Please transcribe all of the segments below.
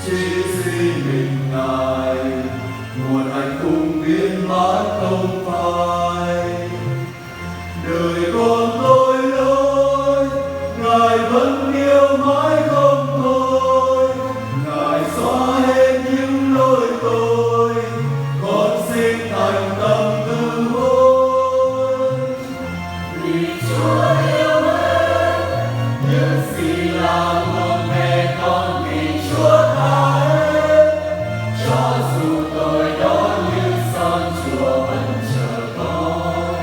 chỉ duy mình Ngài, nguồn hạnh phúc viên mãn không phai. Đời con tội lỗi, Ngài vẫn yêu mãi không thôi. Ngài xóa hết những lỗi tội, con xin thành tâm từ hối. Vì Chúa yêu mến, những gì là nguồn mẹ con vì Chúa tha hết. Cho dù tội đó như son, Chúa vẫn chờ con.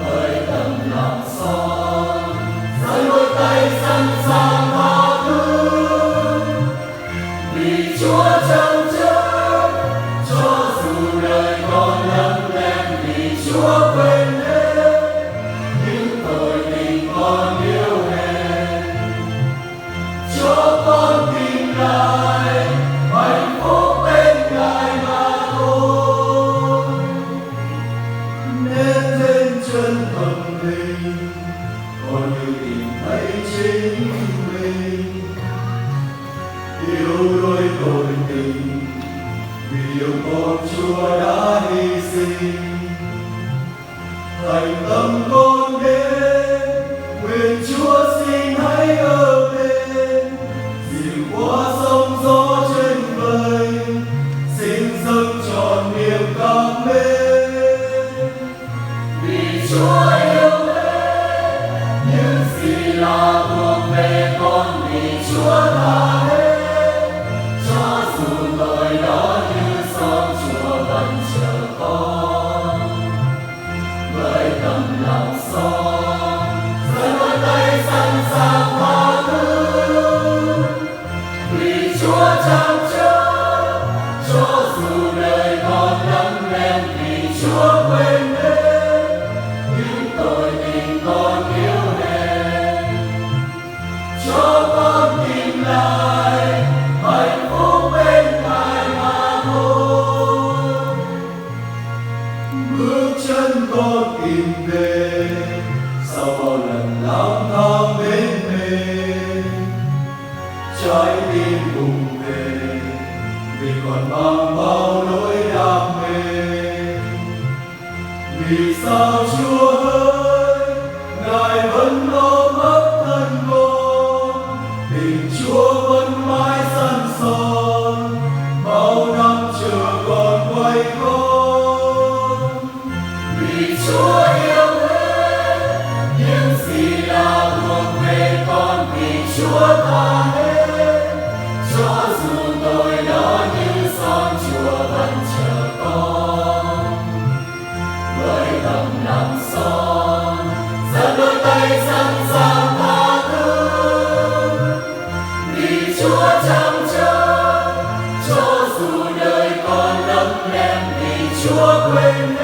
Bởi tấm lòng son, giơ đôi tay sẵn sàng tha thứ. Vì Chúa chăm chở, cho dù đời con lấm lem, vì Chúa quên hết những tội tình con yêu hèn. Cho con tìm lại hạnh phúc bên Ngài mà thôi. Nét lên chân thầm mình, con như tìm thấy chính mình. Yêu đôi tội tình, vì yêu con Chúa đã hy sinh. Thành tâm con đến, nguyện Chúa xin hãy ở bên. Dìu qua sóng gió trên vời, xin dâng trọn niềm cảm mến. Vì Chúa yêu mến, những gì là thuộc về con, vì Chúa tha hết. Cho dù tội đó như son, Chúa vẫn chờ con. Với tấm lòng son, giơ đôi tay sẵn sàng tha thứ. Vì Chúa chăm chở, cho dù đời còn lắm lem, vì Chúa quên hết những tội tình con yêu hèn. Cho con tìm lại hạnh phúc bên Ngài mà thôi. Bước chân con tìm về, sau bao lần lang thang bên mình. Trái tim bùng về, vì còn mang bao nỗi đam mê. Vì sao Chúa ơi, Ngài vẫn ôm ấp thân con. Tình Chúa vẫn mãi săn son, bao năm chờ con quay con. Vì Chúa yêu mến, những gì là thuộc về con, vì Chúa tha hết. Cho dù tội đó như son, Chúa vẫn chờ con. Với tấm lòng son, giơ đôi tay sẵn sàng tha thứ. Vì Chúa chăm chở, cho dù đời còn lấm lem, vì Chúa quên